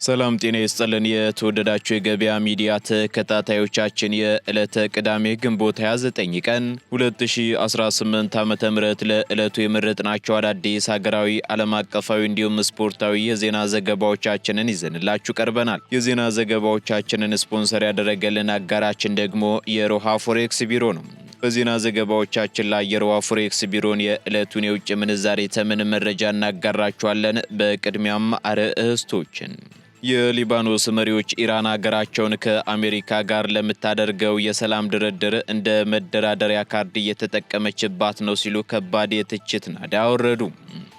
ሰላም ጤና ይስጥልን የተወደዳችሁ የገበያ ሚዲያ ተከታታዮቻችን የዕለተ ቅዳሜ ግንቦት 29 ቀን 2018 ዓ.ም ለዕለቱ የመረጥናቸው አዳዲስ ሀገራዊ ዓለም አቀፋዊ እንዲሁም ስፖርታዊ የዜና ዘገባዎቻችንን ይዘንላችሁ ቀርበናል። የዜና ዘገባዎቻችንን ስፖንሰር ያደረገልን አጋራችን ደግሞ የሮሃ ፎሬክስ ቢሮ ነው። በዜና ዘገባዎቻችን ላይ የሮሃ ፎሬክስ ቢሮን የዕለቱን የውጭ ምንዛሬ ተመን መረጃ እናጋራችኋለን። በቅድሚያም አርዕስቶችን የሊባኖስ መሪዎች ኢራን ሀገራቸውን ከአሜሪካ ጋር ለምታደርገው የሰላም ድርድር እንደ መደራደሪያ ካርድ እየተጠቀመችባት ነው ሲሉ ከባድ የትችት ናዳ አወረዱ።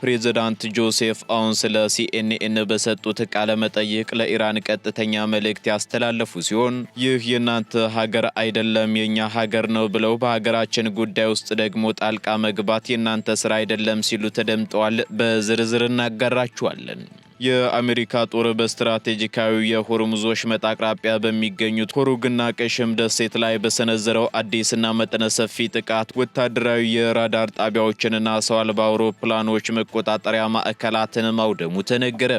ፕሬዝዳንት ጆሴፍ አውን ስለ ሲኤንኤን በሰጡት ቃለ መጠይቅ ለኢራን ቀጥተኛ መልእክት ያስተላለፉ ሲሆን ይህ የናንተ ሀገር አይደለም የኛ ሀገር ነው ብለው በሀገራችን ጉዳይ ውስጥ ደግሞ ጣልቃ መግባት የናንተ ስራ አይደለም ሲሉ ተደምጠዋል። በዝርዝር እናጋራችኋለን። የአሜሪካ ጦር በስትራቴጂካዊ የሆርሙዝ ወሽመጥ አቅራቢያ በሚገኙት ሆሩግና ቀሽም ደሴት ላይ በሰነዘረው አዲስና መጠነ ሰፊ ጥቃት ወታደራዊ የራዳር ጣቢያዎችንና ሰው አልባ አውሮፕላኖች መቆጣጠሪያ ማዕከላትን ማውደሙ ተነገረ።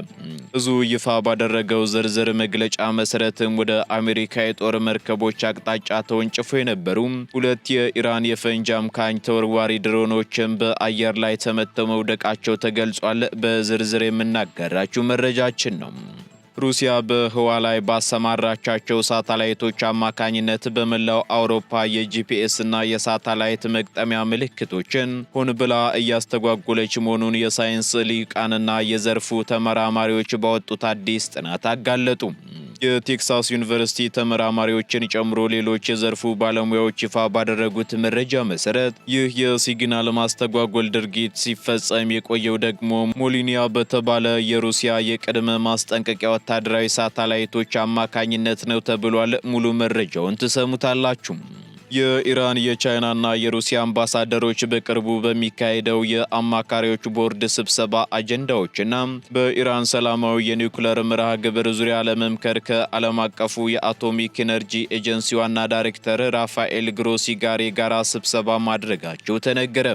ብዙ ይፋ ባደረገው ዝርዝር መግለጫ መሰረትም ወደ አሜሪካ የጦር መርከቦች አቅጣጫ ተወንጭፎ የነበሩ ሁለት የኢራን የፈንጂ አምካኝ ተወርዋሪ ድሮኖችም በአየር ላይ ተመተው መውደቃቸው ተገልጿል። በዝርዝር የምናጋራ መረጃችን ነው። ሩሲያ በህዋ ላይ ባሰማራቻቸው ሳተላይቶች አማካኝነት በመላው አውሮፓ የጂፒኤስ እና የሳተላይት መግጠሚያ ምልክቶችን ሆን ብላ እያስተጓጎለች መሆኑን የሳይንስ ሊቃንና የዘርፉ ተመራማሪዎች ባወጡት አዲስ ጥናት አጋለጡ። የቴክሳስ ዩኒቨርሲቲ ተመራማሪዎችን ጨምሮ ሌሎች የዘርፉ ባለሙያዎች ይፋ ባደረጉት መረጃ መሰረት ይህ የሲግናል ማስተጓጎል ድርጊት ሲፈጸም የቆየው ደግሞ ሞሊኒያ በተባለ የሩሲያ የቅድመ ማስጠንቀቂያ ወታደራዊ ሳተላይቶች አማካኝነት ነው ተብሏል። ሙሉ መረጃውን ትሰሙታላችሁ። የኢራን የቻይናና የሩሲያ አምባሳደሮች በቅርቡ በሚካሄደው የአማካሪዎች ቦርድ ስብሰባ አጀንዳዎችና በኢራን ሰላማዊ የኒውክሌር መርሃ ግብር ዙሪያ ለመምከር ከዓለም አቀፉ የአቶሚክ ኤነርጂ ኤጀንሲ ዋና ዳይሬክተር ራፋኤል ግሮሲ ጋር የጋራ ስብሰባ ማድረጋቸው ተነገረ።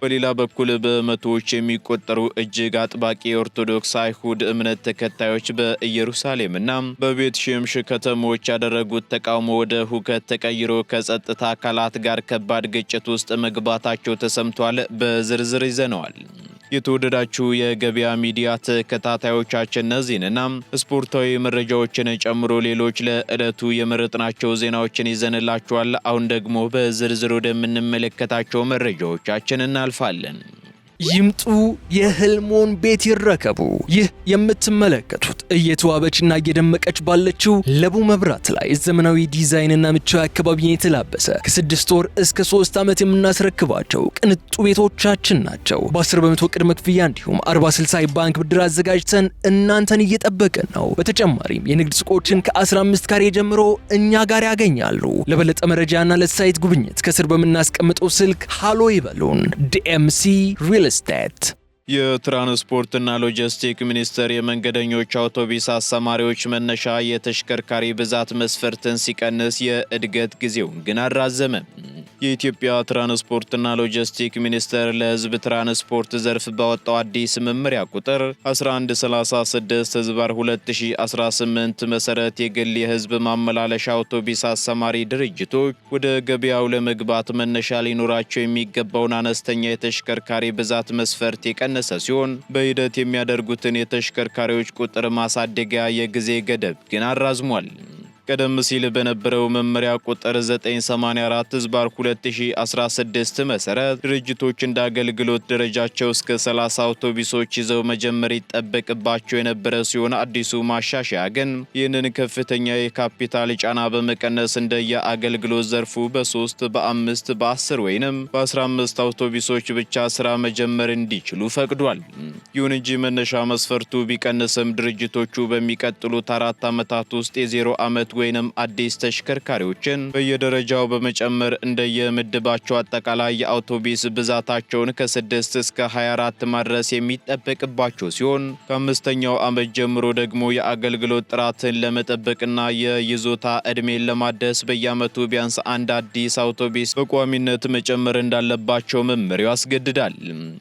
በሌላ በኩል በመቶዎች የሚቆጠሩ እጅግ አጥባቂ የኦርቶዶክስ አይሁድ እምነት ተከታዮች በኢየሩሳሌምና በቤት ሽምሽ ከተሞች ያደረጉት ተቃውሞ ወደ ሁከት ተቀይሮ ከጸጥታ አካላት ጋር ከባድ ግጭት ውስጥ መግባታቸው ተሰምቷል። በዝርዝር ይዘነዋል። የተወደዳችሁ የገበያ ሚዲያ ተከታታዮቻችን እነዚህንና ስፖርታዊ መረጃዎችን ጨምሮ ሌሎች ለዕለቱ የመረጥናቸው ዜናዎችን ይዘንላችኋል። አሁን ደግሞ በዝርዝር ወደምንመለከታቸው መረጃዎቻችን እናልፋለን። ይምጡ የህልሞን ቤት ይረከቡ። ይህ የምትመለከቱት እየተዋበችና እየደመቀች ባለችው ለቡ መብራት ላይ ዘመናዊ ዲዛይንና ምቹ አካባቢን የተላበሰ ከ6 ወር እስከ 3 ዓመት የምናስረክባቸው ቅንጡ ቤቶቻችን ናቸው። በ10 በመቶ ቅድመ ክፍያ እንዲሁም 40/60 ባንክ ብድር አዘጋጅተን እናንተን እየጠበቅን ነው። በተጨማሪም የንግድ ሱቆችን ከ15 ካሬ ጀምሮ እኛ ጋር ያገኛሉ። ለበለጠ መረጃና ለሳይት ጉብኝት ከስር በምናስቀምጠው ስልክ ሃሎ ይበሉን። ዲኤምሲ ሪል ስቴት። የትራንስፖርትና ሎጂስቲክ ሚኒስቴር የመንገደኞች አውቶቡስ አሳማሪዎች መነሻ የተሽከርካሪ ብዛት መስፈርትን ሲቀንስ የእድገት ጊዜውን ግን አራዘመ። የኢትዮጵያ ትራንስፖርትና ሎጂስቲክ ሚኒስቴር ለህዝብ ትራንስፖርት ዘርፍ ባወጣው አዲስ መመሪያ ቁጥር 1136/2018 መሰረት የግል የህዝብ ማመላለሻ አውቶቡስ አሳማሪ ድርጅቶች ወደ ገበያው ለመግባት መነሻ ሊኖራቸው የሚገባውን አነስተኛ የተሽከርካሪ ብዛት መስፈርት የቀነሰ ሲሆን በሂደት የሚያደርጉትን የተሽከርካሪዎች ቁጥር ማሳደጊያ የጊዜ ገደብ ግን አራዝሟል። ቀደም ሲል በነበረው መመሪያ ቁጥር 984/2016 መሰረት ድርጅቶች እንደ አገልግሎት ደረጃቸው እስከ 30 አውቶቡሶች ይዘው መጀመር ይጠበቅባቸው የነበረ ሲሆን አዲሱ ማሻሻያ ግን ይህንን ከፍተኛ የካፒታል ጫና በመቀነስ እንደየ አገልግሎት ዘርፉ በ3፣ በ5፣ በ10 ወይንም በ15 አውቶቡሶች ብቻ ስራ መጀመር እንዲችሉ ፈቅዷል። ይሁን እንጂ መነሻ መስፈርቱ ቢቀንስም ድርጅቶቹ በሚቀጥሉት 4 ዓመታት ውስጥ የ0 ዓመት ወይንም አዲስ ተሽከርካሪዎችን በየደረጃው በመጨመር እንደየምድባቸው አጠቃላይ የአውቶቡስ ብዛታቸውን ከ6 እስከ 24 ማድረስ የሚጠበቅባቸው ሲሆን ከ5ኛው ዓመት ጀምሮ ደግሞ የአገልግሎት ጥራትን ለመጠበቅና የይዞታ ዕድሜን ለማደስ በየዓመቱ ቢያንስ አንድ አዲስ አውቶቡስ በቋሚነት መጨመር እንዳለባቸው መመሪያው ያስገድዳል።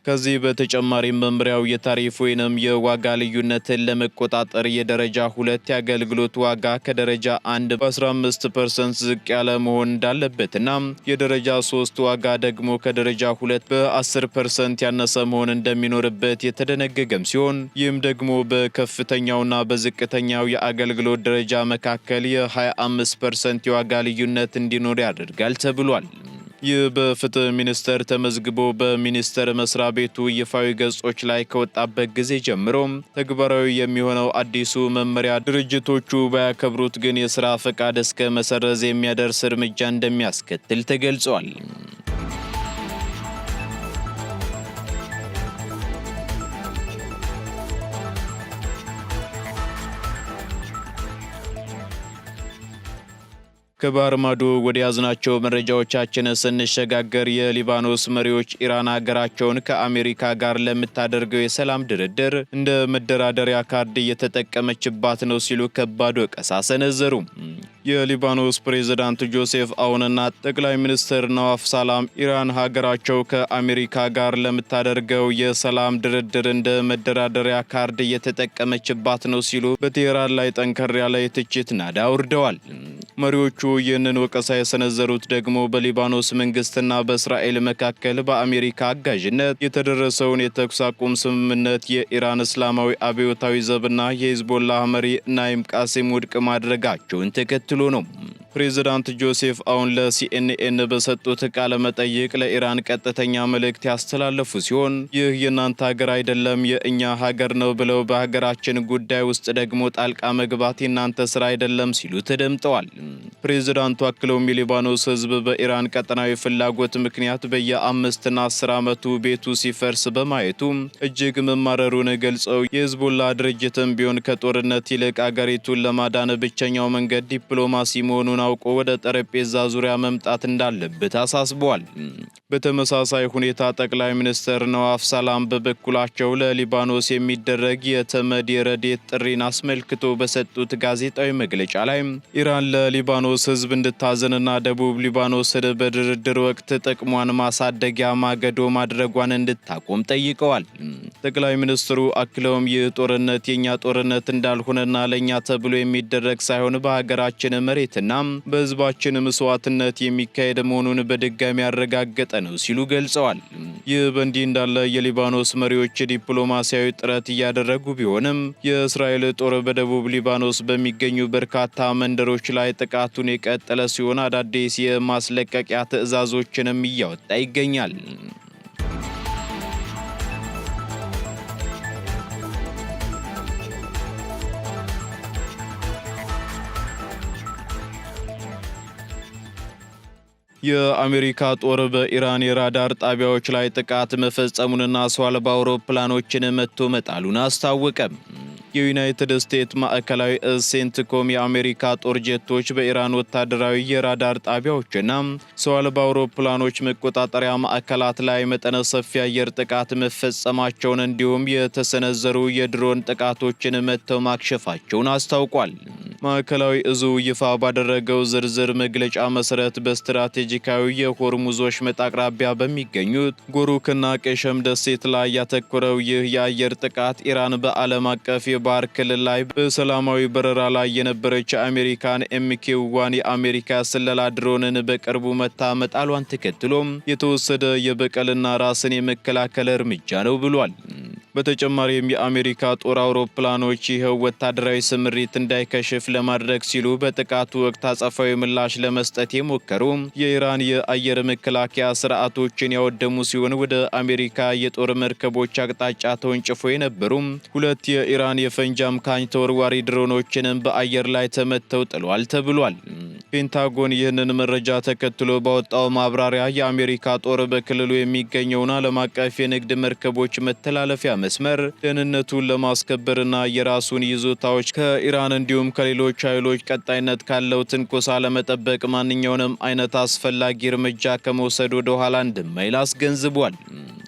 ከዚህ በተጨማሪ መመሪያው የታሪፍ ወይንም የዋጋ ልዩነትን ለመቆጣጠር የደረጃ 2 የአገልግሎት ዋጋ ከደረጃ 1 በ15% ዝቅ ያለ መሆን እንዳለበትና የደረጃ 3 ዋጋ ደግሞ ከደረጃ 2 በ10% ያነሰ መሆን እንደሚኖርበት የተደነገገም ሲሆን ይህም ደግሞ በከፍተኛውና በዝቅተኛው የአገልግሎት ደረጃ መካከል የ25% የዋጋ ልዩነት እንዲኖር ያደርጋል ተብሏል። ይህ በፍትህ ሚኒስቴር ተመዝግቦ በሚኒስቴር መስሪያ ቤቱ ይፋዊ ገጾች ላይ ከወጣበት ጊዜ ጀምሮ ተግባራዊ የሚሆነው አዲሱ መመሪያ ድርጅቶቹ ባያከብሩት ግን የሥራ ፈቃድ እስከ መሰረዝ የሚያደርስ እርምጃ እንደሚያስከትል ተገልጿል። ከባህር ማዶ ወደ ያዝናቸው መረጃዎቻችን ስንሸጋገር የሊባኖስ መሪዎች ኢራን ሀገራቸውን ከአሜሪካ ጋር ለምታደርገው የሰላም ድርድር እንደ መደራደሪያ ካርድ እየተጠቀመችባት ነው ሲሉ ከባድ ወቀሳ ሰነዘሩ። የሊባኖስ ፕሬዝዳንት ጆሴፍ አውንና ጠቅላይ ሚኒስትር ነዋፍ ሰላም ኢራን ሀገራቸው ከአሜሪካ ጋር ለምታደርገው የሰላም ድርድር እንደ መደራደሪያ ካርድ እየተጠቀመችባት ነው ሲሉ በቴህራን ላይ ጠንከር ያለ የትችት ናዳ አውርደዋል። መሪዎቹ ይህንን ወቀሳ የሰነዘሩት ደግሞ በሊባኖስ መንግስትና በእስራኤል መካከል በአሜሪካ አጋዥነት የተደረሰውን የተኩስ አቁም ስምምነት የኢራን እስላማዊ አብዮታዊ ዘብና የሂዝቦላህ መሪ ናኢም ቃሲም ውድቅ ማድረጋቸውን ተከትሎ ነው። ፕሬዝዳንት ጆሴፍ አውን ለሲኤንኤን በሰጡት ቃለ መጠይቅ ለኢራን ቀጥተኛ መልእክት ያስተላለፉ ሲሆን ይህ የእናንተ ሀገር አይደለም የእኛ ሀገር ነው ብለው በሀገራችን ጉዳይ ውስጥ ደግሞ ጣልቃ መግባት የእናንተ ስራ አይደለም ሲሉ ተደምጠዋል። ፕሬዝዳንቱ አክለውም የሊባኖስ ህዝብ በኢራን ቀጠናዊ ፍላጎት ምክንያት በየ5 እና 10 ዓመቱ ቤቱ ሲፈርስ በማየቱ እጅግ መማረሩን ገልጸው የሂዝቦላ ድርጅትም ቢሆን ከጦርነት ይልቅ አገሪቱን ለማዳን ብቸኛው መንገድ ዲፕሎማሲ መሆኑን አውቆ ወደ ጠረጴዛ ዙሪያ መምጣት እንዳለበት አሳስበዋል። በተመሳሳይ ሁኔታ ጠቅላይ ሚኒስትር ነዋፍ ሰላም በበኩላቸው ለሊባኖስ የሚደረግ የተመድ የረድኤት ጥሪን አስመልክቶ በሰጡት ጋዜጣዊ መግለጫ ላይ ኢራን ለሊባኖስ ህዝብ እንድታዘንና ደቡብ ሊባኖስን በድርድር ወቅት ጥቅሟን ማሳደጊያ ማገዶ ማድረጓን እንድታቆም ጠይቀዋል። ጠቅላይ ሚኒስትሩ አክለውም ይህ ጦርነት የኛ ጦርነት እንዳልሆነና ለኛ ተብሎ የሚደረግ ሳይሆን በሀገራችን መሬትና በህዝባችን መስዋዕትነት የሚካሄድ መሆኑን በድጋሚ ያረጋገጠ ነው ሲሉ ገልጸዋል። ይህ በእንዲህ እንዳለ የሊባኖስ መሪዎች ዲፕሎማሲያዊ ጥረት እያደረጉ ቢሆንም የእስራኤል ጦር በደቡብ ሊባኖስ በሚገኙ በርካታ መንደሮች ላይ ጥቃቱን የቀጠለ ሲሆን አዳዲስ የማስለቀቂያ ትዕዛዞችንም እያወጣ ይገኛል። የአሜሪካ ጦር በኢራን የራዳር ጣቢያዎች ላይ ጥቃት መፈጸሙንና ሰው አልባ አውሮፕላኖችን መትቶ መጣሉን አስታወቀ። የዩናይትድ ስቴትስ ማዕከላዊ እዝ ሴንትኮም የአሜሪካ ጦር ጄቶች በኢራን ወታደራዊ የራዳር ጣቢያዎችና ሰው አልባ አውሮፕላኖች መቆጣጠሪያ ማዕከላት ላይ መጠነ ሰፊ አየር ጥቃት መፈጸማቸውን እንዲሁም የተሰነዘሩ የድሮን ጥቃቶችን መትተው ማክሸፋቸውን አስታውቋል። ማዕከላዊ እዙ ይፋ ባደረገው ዝርዝር መግለጫ መሰረት በስትራቴጂካዊ የሆርሙዝ ወሽመጥ አቅራቢያ በሚገኙት ጎሩክና ቄሸም ደሴት ላይ ያተኮረው ይህ የአየር ጥቃት ኢራን በዓለም አቀፍ የባህር ክልል ላይ በሰላማዊ በረራ ላይ የነበረች የአሜሪካን MQ-1 የአሜሪካ ስለላ ድሮንን በቅርቡ መታ መጣሏን ተከትሎም የተወሰደ የበቀልና ራስን የመከላከል እርምጃ ነው ብሏል። በተጨማሪም የአሜሪካ ጦር አውሮፕላኖች ይኸው ወታደራዊ ስምሪት እንዳይከሽፍ ለማድረግ ሲሉ በጥቃቱ ወቅት አጸፋዊ ምላሽ ለመስጠት የሞከሩ የኢራን የአየር መከላከያ ስርዓቶችን ያወደሙ ሲሆን ወደ አሜሪካ የጦር መርከቦች አቅጣጫ ተወንጭፎ የነበሩ 2 የኢራን የፈንጂ አምካኝ ተወርዋሪ ድሮኖችንም በአየር ላይ ተመተው ጥሏል ተብሏል። ፔንታጎን ይህንን መረጃ ተከትሎ ባወጣው ማብራሪያ የአሜሪካ ጦር በክልሉ የሚገኘውን ዓለም አቀፍ የንግድ መርከቦች መተላለፊያ መስመር ደህንነቱን ለማስከበርና የራሱን ይዞታዎች ከኢራን እንዲሁም ከሌሎች ኃይሎች ቀጣይነት ካለው ትንኮሳ ለመጠበቅ ማንኛውንም አይነት አስፈላጊ እርምጃ ከመውሰድ ወደ ኋላ እንደማይል አስገንዝቧል።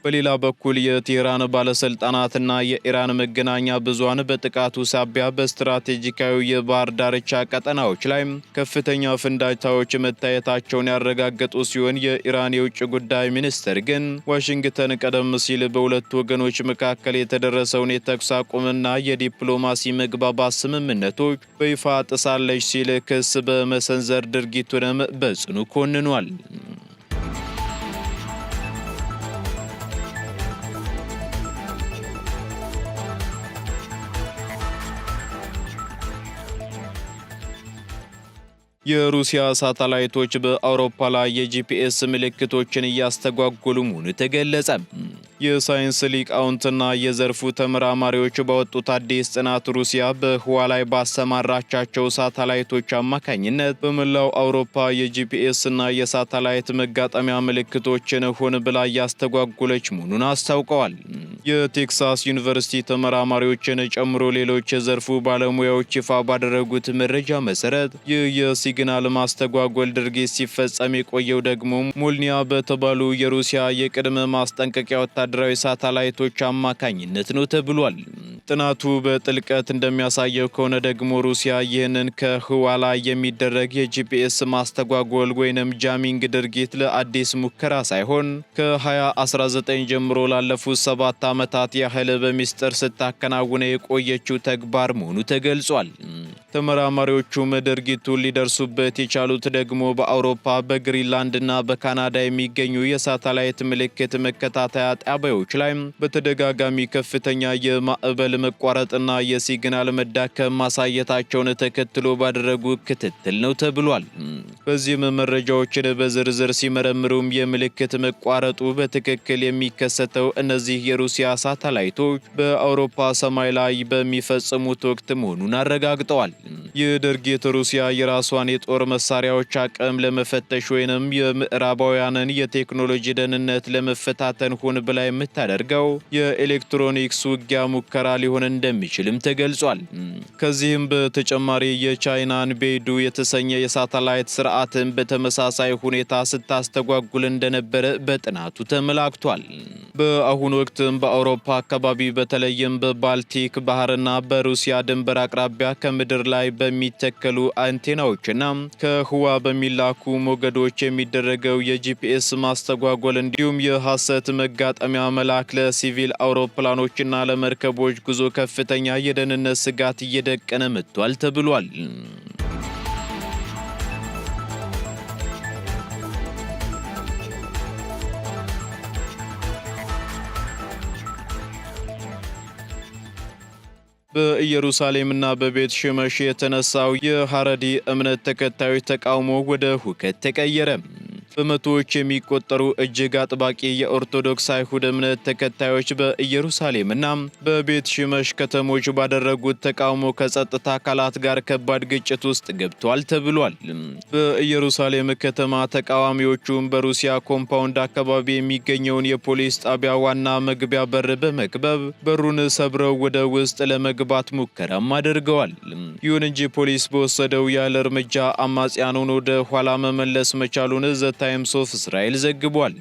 በሌላ በኩል የቴህራን ባለስልጣናትና የኢራን መገናኛ ብዙሃን በጥቃቱ ሳቢያ በስትራቴጂካዊ የባህር ዳርቻ ቀጠናዎች ላይ ከፍተኛ ፍንዳታዎች መታየታቸውን ያረጋገጡ ሲሆን የኢራን የውጭ ጉዳይ ሚኒስትር ግን ዋሽንግተን ቀደም ሲል በሁለቱ ወገኖች መካከል የተደረሰውን የተኩስ አቁምና የዲፕሎማሲ መግባባት ስምምነቶች በይፋ ጥሳለች ሲል ክስ በመሰንዘር ድርጊቱንም በጽኑ ኮንኗል። የሩሲያ ሳተላይቶች በአውሮፓ ላይ የጂፒኤስ ምልክቶችን እያስተጓጎሉ መሆኑ ተገለጸ። የሳይንስ ሊቃውንትና የዘርፉ ተመራማሪዎች ባወጡት አዲስ ጥናት ሩሲያ በህዋ ላይ ባሰማራቻቸው ሳተላይቶች አማካኝነት በመላው አውሮፓ የጂፒኤስ እና የሳተላይት መጋጠሚያ ምልክቶችን ሆን ብላ እያስተጓጎለች መሆኑን አስታውቀዋል። የቴክሳስ ዩኒቨርሲቲ ተመራማሪዎችን ጨምሮ ሌሎች የዘርፉ ባለሙያዎች ይፋ ባደረጉት መረጃ መሰረት ይህ የሲግናል ማስተጓጎል ድርጊት ሲፈጸም የቆየው ደግሞ ሞልኒያ በተባሉ የሩሲያ የቅድመ ማስጠንቀቂያ ወታደራዊ ሳተላይቶች አማካኝነት ነው ተብሏል። ጥናቱ በጥልቀት እንደሚያሳየው ከሆነ ደግሞ ሩሲያ ይህንን ከህዋ ላይ የሚደረግ የጂፒኤስ ማስተጓጎል ወይንም ጃሚንግ ድርጊት ለአዲስ ሙከራ ሳይሆን ከ2019 ጀምሮ ላለፉት 7 ዓመታት ያህል በሚስጥር ስታከናውነ የቆየችው ተግባር መሆኑ ተገልጿል። ተመራማሪዎቹም ድርጊቱን ሊደርሱበት የቻሉት ደግሞ በአውሮፓ በግሪንላንድና በካናዳ የሚገኙ የሳተላይት ምልክት መከታተያ ጣቢያዎች ላይ በተደጋጋሚ ከፍተኛ የማዕበል መቋረጥና የሲግናል መዳከም ማሳየታቸውን ተከትሎ ባደረጉ ክትትል ነው ተብሏል። በዚህም መረጃዎችን በዝርዝር ሲመረምሩም የምልክት መቋረጡ በትክክል የሚከሰተው እነዚህ የሩሲያ ሳተላይቶች በአውሮፓ ሰማይ ላይ በሚፈጽሙት ወቅት መሆኑን አረጋግጠዋል። ይህ ድርጊት ሩሲያ የራሷን የጦር መሳሪያዎች አቅም ለመፈተሽ ወይንም የምዕራባውያንን የቴክኖሎጂ ደህንነት ለመፈታተን ሆን ብላ የምታደርገው የኤሌክትሮኒክስ ውጊያ ሙከራ ሊሆን እንደሚችልም ተገልጿል። ከዚህም በተጨማሪ የቻይናን ቤይዱ የተሰኘ የሳተላይት ስርዓትን በተመሳሳይ ሁኔታ ስታስተጓጉል እንደነበረ በጥናቱ ተመላክቷል። በአሁኑ ወቅትም በአውሮፓ አካባቢ በተለይም በባልቲክ ባህርና በሩሲያ ድንበር አቅራቢያ ከምድር ላይ በሚተከሉ አንቴናዎችና ከህዋ በሚላኩ ሞገዶች የሚደረገው የጂፒኤስ ማስተጓጎል እንዲሁም የሐሰት መጋጠሚያ መላክ ለሲቪል አውሮፕላኖችና ለመርከቦች ጉዞ ከፍተኛ የደህንነት ስጋት እየደቀነ መጥቷል ተብሏል። በኢየሩሳሌምና በቤት ሽመሽ የተነሳው የሐረዲ እምነት ተከታዮች ተቃውሞ ወደ ሁከት ተቀየረ። በመቶዎች የሚቆጠሩ እጅግ አጥባቂ የኦርቶዶክስ አይሁድ እምነት ተከታዮች በኢየሩሳሌምና በቤት ሽመሽ ከተሞች ባደረጉት ተቃውሞ ከጸጥታ አካላት ጋር ከባድ ግጭት ውስጥ ገብቷል ተብሏል። በኢየሩሳሌም ከተማ ተቃዋሚዎቹም በሩሲያ ኮምፓውንድ አካባቢ የሚገኘውን የፖሊስ ጣቢያ ዋና መግቢያ በር በመክበብ በሩን ሰብረው ወደ ውስጥ ለመግባት ሙከራም አድርገዋል። ይሁን እንጂ ፖሊስ በወሰደው ያለ እርምጃ አማጽያኑን ወደ ኋላ መመለስ መቻሉን ታይምስ ኦፍ እስራኤል ዘግቧል።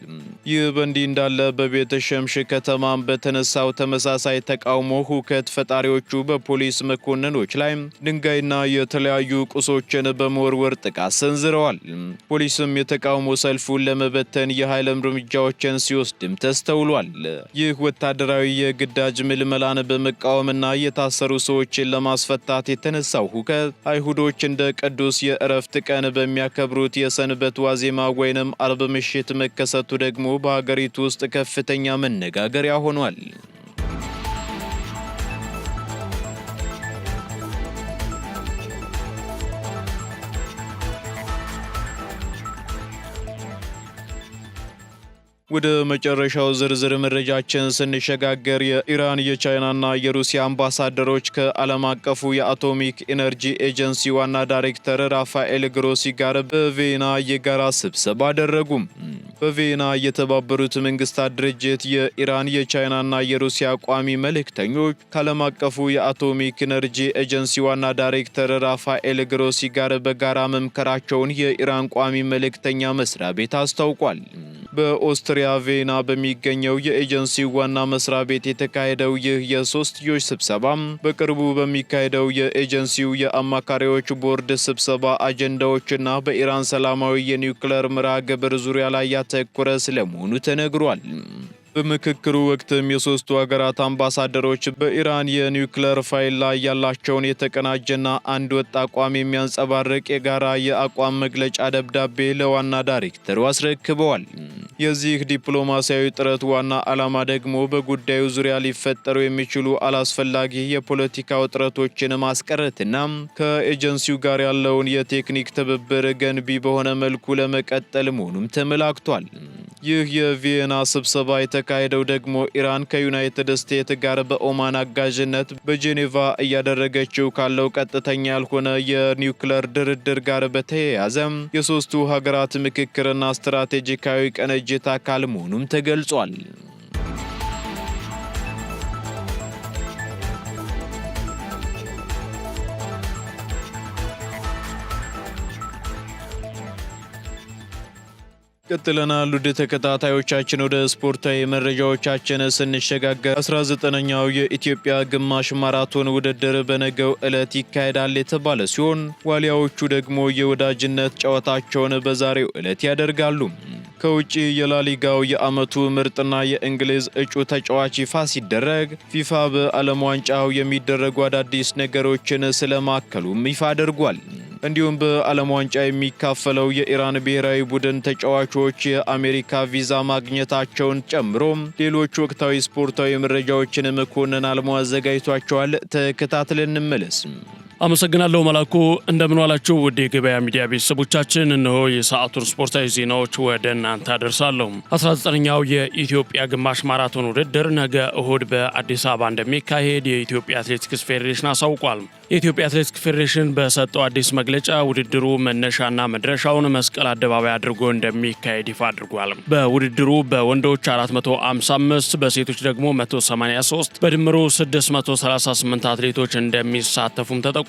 ይህ በእንዲህ እንዳለ በቤተ ሸምሽ ከተማም በተነሳው ተመሳሳይ ተቃውሞ ሁከት ፈጣሪዎቹ በፖሊስ መኮንኖች ላይ ድንጋይና የተለያዩ ቁሶችን በመወርወር ጥቃት ሰንዝረዋል። ፖሊስም የተቃውሞ ሰልፉን ለመበተን የኃይል እርምጃዎችን ሲወስድም ተስተውሏል። ይህ ወታደራዊ የግዳጅ ምልመላን በመቃወምና የታሰሩ ሰዎችን ለማስፈታት የተነሳው ሁከት አይሁዶች እንደ ቅዱስ የእረፍት ቀን በሚያከብሩት የሰንበት ዋዜማ ወይንም አርብ ምሽት መከሰቱ ደግሞ በሀገሪቱ ውስጥ ከፍተኛ መነጋገሪያ ሆኗል። ወደ መጨረሻው ዝርዝር መረጃችን ስንሸጋገር የኢራን የቻይናና የሩሲያ አምባሳደሮች ከዓለም አቀፉ የአቶሚክ ኢነርጂ ኤጀንሲ ዋና ዳይሬክተር ራፋኤል ግሮሲ ጋር በቪየና የጋራ ስብሰባ አደረጉም። በቪየና የተባበሩት መንግስታት ድርጅት የኢራን የቻይናና የሩሲያ ቋሚ መልእክተኞች ከዓለም አቀፉ የአቶሚክ ኢነርጂ ኤጀንሲ ዋና ዳይሬክተር ራፋኤል ግሮሲ ጋር በጋራ መምከራቸውን የኢራን ቋሚ መልእክተኛ መስሪያ ቤት አስታውቋል። በኦስትሪያ ቪየና በሚገኘው የኤጀንሲው ዋና መስሪያ ቤት የተካሄደው ይህ የሶስትዮሽ ስብሰባም በቅርቡ በሚካሄደው የኤጀንሲው የአማካሪዎች ቦርድ ስብሰባ አጀንዳዎችና በኢራን ሰላማዊ የኒውክሌር መርሃ ግብር ዙሪያ ላይ ያተኮረ ስለመሆኑ ተነግሯል። በምክክሩ ወቅትም የሶስቱ ሀገራት አምባሳደሮች በኢራን የኒውክሌር ፋይል ላይ ያላቸውን የተቀናጀና አንድ ወጥ አቋም የሚያንጸባርቅ የጋራ የአቋም መግለጫ ደብዳቤ ለዋና ዳይሬክተሩ አስረክበዋል። የዚህ ዲፕሎማሲያዊ ጥረት ዋና ዓላማ ደግሞ በጉዳዩ ዙሪያ ሊፈጠሩ የሚችሉ አላስፈላጊ የፖለቲካ ውጥረቶችን ማስቀረትና ከኤጀንሲው ጋር ያለውን የቴክኒክ ትብብር ገንቢ በሆነ መልኩ ለመቀጠል መሆኑም ተመላክቷል። ይህ የቪየና ስብሰባ የተካሄደው ደግሞ ኢራን ከዩናይትድ ስቴትስ ጋር በኦማን አጋዥነት በጄኔቫ እያደረገችው ካለው ቀጥተኛ ያልሆነ የኒውክሌር ድርድር ጋር በተያያዘ የሶስቱ ሀገራት ምክክርና ስትራቴጂካዊ ቅንጅት አካል መሆኑም ተገልጿል። ቀጥለናል። ውድ ተከታታዮቻችን ወደ ስፖርታዊ መረጃዎቻችን ስንሸጋገር 19ኛው የኢትዮጵያ ግማሽ ማራቶን ውድድር በነገው ዕለት ይካሄዳል የተባለ ሲሆን ዋሊያዎቹ ደግሞ የወዳጅነት ጨዋታቸውን በዛሬው ዕለት ያደርጋሉ። ከውጪ የላሊጋው የዓመቱ ምርጥና የእንግሊዝ እጩ ተጫዋች ይፋ ሲደረግ ፊፋ በዓለም ዋንጫው የሚደረጉ አዳዲስ ነገሮችን ስለማከሉም ይፋ አድርጓል። እንዲሁም በዓለም ዋንጫ የሚካፈለው የኢራን ብሔራዊ ቡድን ተጫዋቾች የአሜሪካ ቪዛ ማግኘታቸውን ጨምሮ ሌሎች ወቅታዊ ስፖርታዊ መረጃዎችን መኮንን አልሞ አዘጋጅቷቸዋል። ተከታትለን እንመለስ። አመሰግናለሁ መላኩ። እንደምን ዋላችሁ ውድ የገበያ ሚዲያ ቤተሰቦቻችን፣ እነሆ የሰዓቱን ስፖርታዊ ዜናዎች ወደ እናንተ አደርሳለሁ። 19ኛው የኢትዮጵያ ግማሽ ማራቶን ውድድር ነገ እሁድ በአዲስ አበባ እንደሚካሄድ የኢትዮጵያ አትሌቲክስ ፌዴሬሽን አሳውቋል። የኢትዮጵያ አትሌቲክስ ፌዴሬሽን በሰጠው አዲስ መግለጫ ውድድሩ መነሻና መድረሻውን መስቀል አደባባይ አድርጎ እንደሚካሄድ ይፋ አድርጓል። በውድድሩ በወንዶች 455 በሴቶች ደግሞ 183 በድምሩ 638 አትሌቶች እንደሚሳተፉም ተጠቁሟል።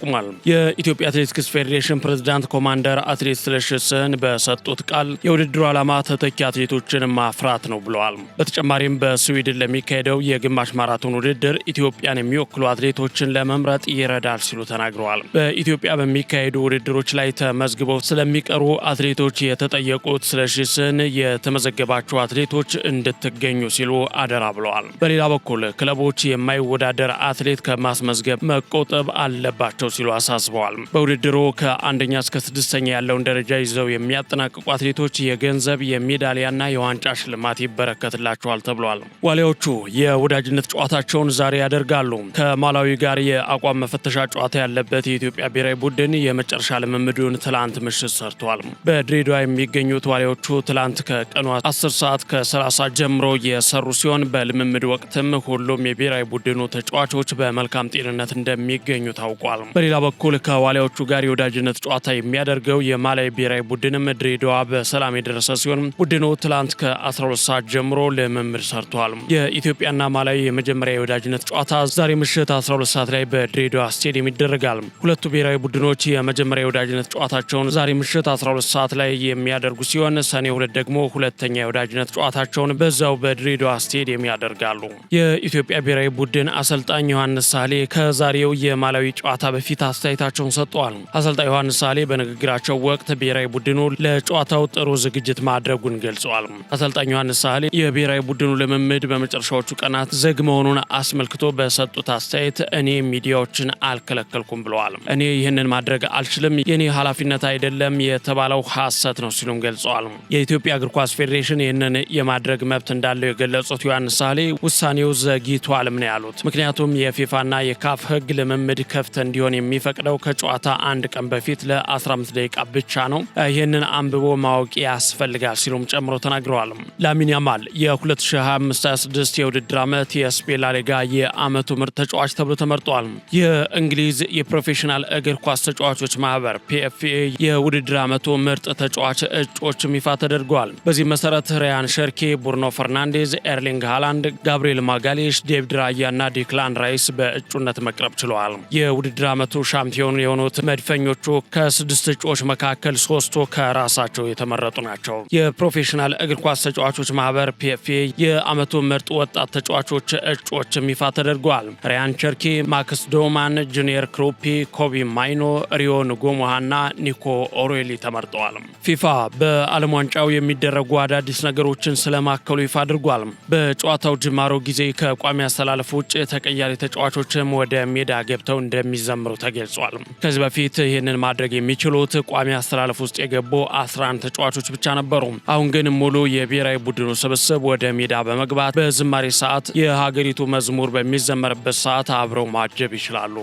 የኢትዮጵያ አትሌቲክስ ፌዴሬሽን ፕሬዝዳንት ኮማንደር አትሌት ስለሺ ስህን በሰጡት ቃል የውድድሩ ዓላማ ተተኪ አትሌቶችን ማፍራት ነው ብለዋል። በተጨማሪም በስዊድን ለሚካሄደው የግማሽ ማራቶን ውድድር ኢትዮጵያን የሚወክሉ አትሌቶችን ለመምረጥ ይረዳል ሲሉ ተናግረዋል። በኢትዮጵያ በሚካሄዱ ውድድሮች ላይ ተመዝግበው ስለሚቀሩ አትሌቶች የተጠየቁት ስለሺ ስህን የተመዘገባቸው አትሌቶች እንድትገኙ ሲሉ አደራ ብለዋል። በሌላ በኩል ክለቦች የማይወዳደር አትሌት ከማስመዝገብ መቆጠብ አለባቸው ሲሉ አሳስበዋል። በውድድሩ ከአንደኛ እስከ 6ኛ ያለውን ደረጃ ይዘው የሚያጠናቅቁ አትሌቶች የገንዘብ የሜዳሊያና የዋንጫ ሽልማት ይበረከትላቸዋል ተብሏል። ዋሊያዎቹ የወዳጅነት ጨዋታቸውን ዛሬ ያደርጋሉ። ከማላዊ ጋር የአቋም መፈተሻ ጨዋታ ያለበት የኢትዮጵያ ብሔራዊ ቡድን የመጨረሻ ልምምዱን ትላንት ምሽት ሰርቷል። በድሬዳዋ የሚገኙት ዋሊያዎቹ ትላንት ከቀኑ 10 ሰዓት ከ30 ጀምሮ የሰሩ ሲሆን በልምምድ ወቅትም ሁሉም የብሔራዊ ቡድኑ ተጫዋቾች በመልካም ጤንነት እንደሚገኙ ታውቋል። በሌላ በኩል ከዋሊያዎቹ ጋር የወዳጅነት ጨዋታ የሚያደርገው የማላዊ ብሔራዊ ቡድንም ድሬዳዋ በሰላም የደረሰ ሲሆን ቡድኑ ትላንት ከ12 ሰዓት ጀምሮ ልምምድ ሰርቷል። የኢትዮጵያና ማላዊ የመጀመሪያ የወዳጅነት ጨዋታ ዛሬ ምሽት 12 ሰዓት ላይ በድሬዳዋ ስቴዲየም ይደረጋል። ሁለቱ ብሔራዊ ቡድኖች የመጀመሪያ የወዳጅነት ጨዋታቸውን ዛሬ ምሽት 12 ሰዓት ላይ የሚያደርጉ ሲሆን ሰኔ 2 ደግሞ ሁለተኛ የወዳጅነት ጨዋታቸውን በዛው በድሬዳዋ ስቴዲየም ያደርጋሉ። የኢትዮጵያ ብሔራዊ ቡድን አሰልጣኝ ዮሐንስ ሳህሌ ከዛሬው የማላዊ ጨዋታ በፊት አስተያየታቸውን ሰጥተዋል። አሰልጣኝ ዮሐንስ ሳህሌ በንግግራቸው ወቅት ብሔራዊ ቡድኑ ለጨዋታው ጥሩ ዝግጅት ማድረጉን ገልጸዋል። አሰልጣኝ ዮሐንስ ሳህሌ የብሔራዊ ቡድኑ ልምምድ በመጨረሻዎቹ ቀናት ዝግ መሆኑን አስመልክቶ በሰጡት አስተያየት እኔ ሚዲያዎችን አልከለከልኩም ብለዋል። እኔ ይህንን ማድረግ አልችልም፣ የኔ ኃላፊነት አይደለም የተባለው ሐሰት ነው ሲሉም ገልጸዋል። የኢትዮጵያ እግር ኳስ ፌዴሬሽን ይህንን የማድረግ መብት እንዳለው የገለጹት ዮሐንስ ሳህሌ ውሳኔው ዘግይቷልም ነው ያሉት። ምክንያቱም የፊፋና የካፍ ሕግ ልምምድ ክፍት እንዲሆን እንኳን የሚፈቅደው ከጨዋታ አንድ ቀን በፊት ለ15 ደቂቃ ብቻ ነው። ይህንን አንብቦ ማወቅ ያስፈልጋል ሲሉም ጨምሮ ተናግረዋል። ላሚን ያማል የ2025-26 የውድድር ዓመት የስፔን ላሊጋ የዓመቱ ምርጥ ተጫዋች ተብሎ ተመርጧል። የእንግሊዝ የፕሮፌሽናል እግር ኳስ ተጫዋቾች ማህበር PFA የውድድር ዓመቱ ምርጥ ተጫዋች እጩዎችም ይፋ ተደርገዋል። በዚህ መሰረት ሪያን ሸርኪ፣ ብሩኖ ፈርናንዴዝ፣ ኤርሊንግ ሃላንድ፣ ጋብሪኤል ማጋሌሽ፣ ዴቪድ ራያ እና ዲክላን ራይስ በእጩነት መቅረብ ችለዋል። የውድድር ዓመቱ ሻምፒዮን የሆኑት መድፈኞቹ ከ6 እጩዎች መካከል 3ቱ ከራሳቸው የተመረጡ ናቸው። የፕሮፌሽናል እግር ኳስ ተጫዋቾች ማህበር PFA የዓመቱ ምርጥ ወጣት ተጫዋቾች እጩዎችም ይፋ ተደርገዋል። ሪያን ቸርኪ፣ ማክስ ዶማን፣ ጁኒየር ክሩፒ፣ ኮቢ ማይኖ፣ ሪዮ ንጎሞሃና ኒኮ ኦሬሊ ተመርጠዋል። ፊፋ በዓለም ዋንጫው የሚደረጉ አዳዲስ ነገሮችን ስለማከሉ ይፋ አድርጓል። በጨዋታው ጅማሮ ጊዜ ከቋሚ አስተላለፍ ውጭ ተቀያሪ ተጫዋቾችም ወደ ሜዳ ገብተው እንደሚዘምሩ ተገልጿል። ከዚህ በፊት ይህንን ማድረግ የሚችሉት ቋሚ አስተላለፍ ውስጥ የገቡ 11 ተጫዋቾች ብቻ ነበሩ። አሁን ግን ሙሉ የብሔራዊ ቡድኑ ስብስብ ወደ ሜዳ በመግባት በዝማሬ ሰዓት የሀገሪቱ መዝሙር በሚዘመርበት ሰዓት አብረው ማጀብ ይችላሉ።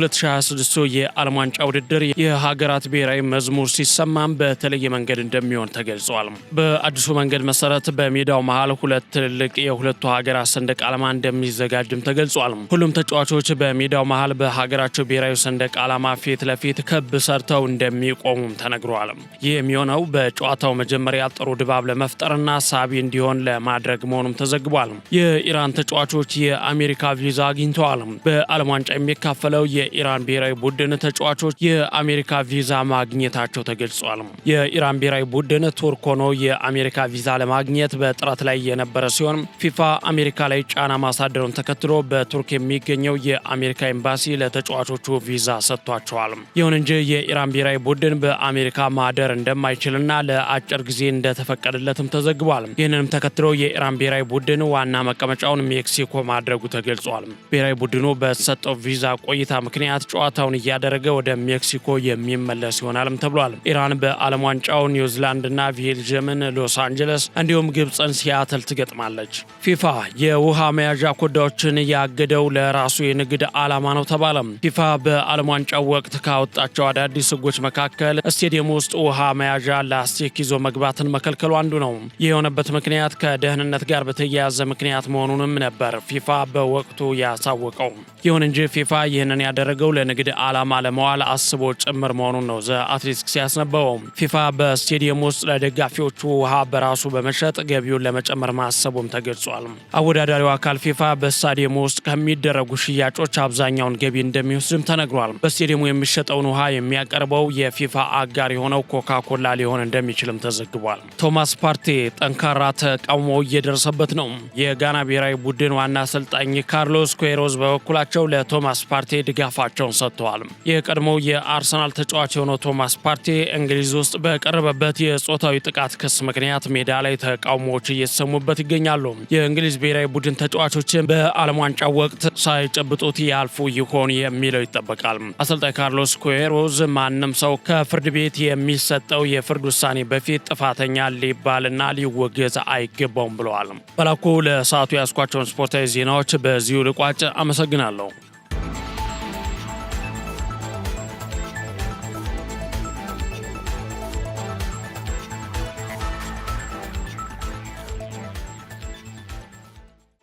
በ2026 የዓለም ዋንጫ ውድድር የሀገራት ብሔራዊ መዝሙር ሲሰማም በተለየ መንገድ እንደሚሆን ተገልጿል። በአዲሱ መንገድ መሰረት በሜዳው መሃል ሁለት ትልልቅ የሁለቱ ሀገራት ሰንደቅ ዓላማ እንደሚዘጋጅም ተገልጿል። ሁሉም ተጫዋቾች በሜዳው መሃል በሀገራቸው ብሔራዊ ሰንደቅ ዓላማ ፊት ለፊት ክብ ሰርተው እንደሚቆሙም ተነግሯል። ይህ የሚሆነው በጨዋታው መጀመሪያ ጥሩ ድባብ ለመፍጠርና ሳቢ እንዲሆን ለማድረግ መሆኑም ተዘግቧል። የኢራን ተጫዋቾች የአሜሪካ ቪዛ አግኝተዋል። በዓለም ዋንጫ የሚካፈለው የኢራን ብሔራዊ ቡድን ተጫዋቾች የአሜሪካ ቪዛ ማግኘታቸው ተገልጿል። የኢራን ብሔራዊ ቡድን ቱርክ ሆኖ የአሜሪካ ቪዛ ለማግኘት በጥረት ላይ የነበረ ሲሆን ፊፋ አሜሪካ ላይ ጫና ማሳደሩን ተከትሎ በቱርክ የሚገኘው የአሜሪካ ኤምባሲ ለተጫዋቾቹ ቪዛ ሰጥቷቸዋል። ይሁን እንጂ የኢራን ብሔራዊ ቡድን በአሜሪካ ማደር እንደማይችልና ለአጭር ጊዜ እንደተፈቀደለትም ተዘግቧል። ይህንንም ተከትሎ የኢራን ብሔራዊ ቡድን ዋና መቀመጫውን ሜክሲኮ ማድረጉ ተገልጿል። ብሔራዊ ቡድኑ በተሰጠው ቪዛ ቆይታ ምክንያት ጨዋታውን እያደረገ ወደ ሜክሲኮ የሚመለስ ይሆናልም ተብሏል። ኢራን በዓለም ዋንጫው ኒውዚላንድና ቤልጅየምን ሎስ አንጀለስ እንዲሁም ግብፅን ሲያትል ትገጥማለች። ፊፋ የውሃ መያዣ ኮዳዎችን ያገደው ለራሱ የንግድ ዓላማ ነው ተባለ። ፊፋ በዓለም ዋንጫው ወቅት ካወጣቸው አዳዲስ ሕጎች መካከል ስቴዲየም ውስጥ ውሃ መያዣ ላስቲክ ይዞ መግባትን መከልከሉ አንዱ ነው። ይህ የሆነበት ምክንያት ከደህንነት ጋር በተያያዘ ምክንያት መሆኑንም ነበር ፊፋ በወቅቱ ያሳወቀው። ይሁን እንጂ ፊፋ ይህንን ያደረገው ለንግድ ዓላማ ለመዋል አስቦ ጭምር መሆኑን ነው ዘ አትሌቲክስ ያስነበበው። ፊፋ በስቴዲየም ውስጥ ለደጋፊዎቹ ውሃ በራሱ በመሸጥ ገቢውን ለመጨመር ማሰቡም ተገልጿል። አወዳዳሪው አካል ፊፋ በስታዲየሙ ውስጥ ከሚደረጉ ሽያጮች አብዛኛውን ገቢ እንደሚወስድም ተነግሯል። በስቴዲየሙ የሚሸጠውን ውሃ የሚያቀርበው የፊፋ አጋር የሆነው ኮካኮላ ሊሆን እንደሚችልም ተዘግቧል። ቶማስ ፓርቴ ጠንካራ ተቃውሞ እየደረሰበት ነው። የጋና ብሔራዊ ቡድን ዋና አሰልጣኝ ካርሎስ ኩዌሮዝ በበኩላቸው ለቶማስ ፓርቴ ድጋፋቸውን ሰጥተዋል። የቀድሞው የአርሰናል ተጫዋች የሆነው ቶማስ ፓርቴ እንግሊዝ ውስጥ በቀረበበት የጾታዊ ጥቃት ክስ ምክንያት ሜዳ ላይ ተቃውሞዎች እየተሰሙበት ይገኛሉ። የእንግሊዝ ብሔራዊ ቡድን ተጫዋቾችን በዓለም ዋንጫው ወቅት ሳይጨብጡት ያልፉ ይሆን የሚለው ይጠበቃል። አሰልጣኝ ካርሎስ ኩዌሮዝ ማንም ሰው ከፍርድ ቤት የሚሰጠው የፍርድ ውሳኔ በፊት ጥፋተኛ ሊባልና ሊወገዝ አይገባውም ብለዋል። በላኩ ለሰዓቱ ያስኳቸውን ስፖርታዊ ዜናዎች በዚሁ ልቋጭ። አመሰግናለሁ።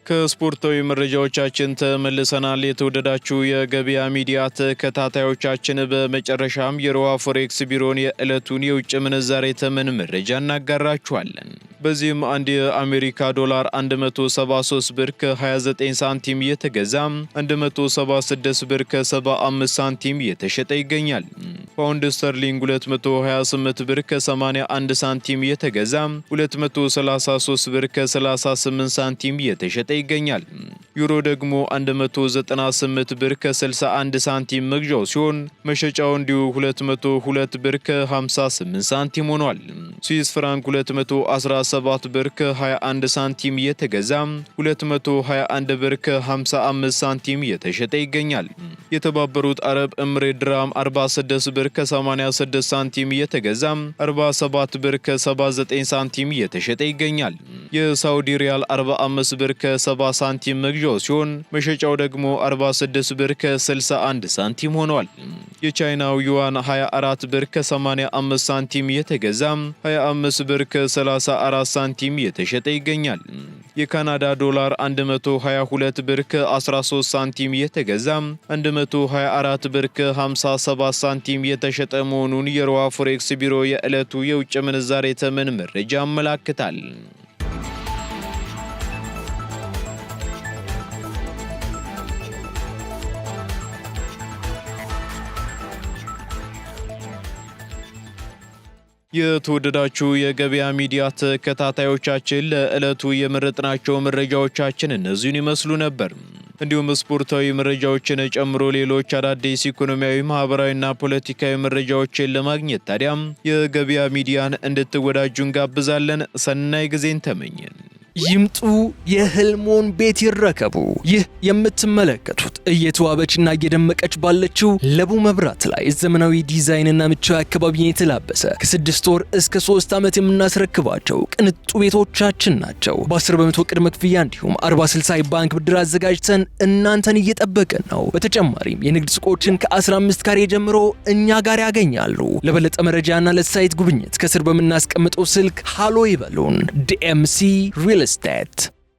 ከስፖርታዊ መረጃዎቻችን ተመልሰናል። የተወደዳችሁ የገበያ ሚዲያ ተከታታዮቻችን፣ በመጨረሻም የሮሃ ፎሬክስ ቢሮን የዕለቱን የውጭ ምንዛሬ ተመን መረጃ እናጋራችኋለን። በዚህም አንድ የአሜሪካ ዶላር 173 ብር ከ29 ሳንቲም የተገዛ 176 ብር ከ75 ሳንቲም የተሸጠ ይገኛል። ፓውንድ ስተርሊንግ 228 ብር ከ81 ሳንቲም የተገዛ 233 ብር ከ38 ሳንቲም የተሸጠ ይገኛል። ዩሮ ደግሞ 198 ብር ከ61 ሳንቲም መግዣው ሲሆን መሸጫው እንዲሁ 202 ብር ከ58 ሳንቲም ሆኗል። ስዊስ ፍራንክ 217 ብር ከ21 ሳንቲም የተገዛ 221 ብር ከ55 ሳንቲም የተሸጠ ይገኛል። የተባበሩት አረብ ኤምሬት ድራም 46 ብር ከ86 ሳንቲም የተገዛ 47 ብር ከ79 ሳንቲም የተሸጠ ይገኛል። የሳውዲ ሪያል 45 ብር ከ70 ሳንቲም መግዣው መግዣው ሲሆን መሸጫው ደግሞ 46 ብር ከ61 ሳንቲም ሆኗል። የቻይናው ዩዋን 24 ብር ከ85 ሳንቲም የተገዛ 25 ብር ከ34 ሳንቲም የተሸጠ ይገኛል። የካናዳ ዶላር 122 ብር ከ13 ሳንቲም የተገዛ 124 ብር ከ57 ሳንቲም የተሸጠ መሆኑን የሮሃ ፎሬክስ ቢሮ የዕለቱ የውጭ ምንዛሬ ተመን መረጃ ያመላክታል። የተወደዳችሁ የገበያ ሚዲያ ተከታታዮቻችን ለዕለቱ የመረጥናቸው መረጃዎቻችን እነዚህን ይመስሉ ነበር። እንዲሁም ስፖርታዊ መረጃዎችን ጨምሮ ሌሎች አዳዲስ ኢኮኖሚያዊ፣ ማህበራዊና ፖለቲካዊ መረጃዎችን ለማግኘት ታዲያም የገበያ ሚዲያን እንድትወዳጁ እንጋብዛለን። ሰናይ ጊዜን ተመኘን። ይምጡ፣ የህልሞን ቤት ይረከቡ። ይህ የምትመለከቱት እየተዋበችና እየደመቀች ባለችው ለቡ መብራት ላይ ዘመናዊ ዲዛይንና ምቹ አካባቢን የተላበሰ ከ6 ወር እስከ 3 ዓመት የምናስረክባቸው ቅንጡ ቤቶቻችን ናቸው። በ10 በመቶ ቅድመ ክፍያ እንዲሁም 40/60 ባንክ ብድር አዘጋጅተን እናንተን እየጠበቅን ነው። በተጨማሪም የንግድ ሱቆችን ከ15 ካሬ ጀምሮ እኛ ጋር ያገኛሉ። ለበለጠ መረጃና ለሳይት ጉብኝት ከስር በምናስቀምጠው ስልክ ሃሎ ይበሉን። ዲኤምሲ ሪል estate.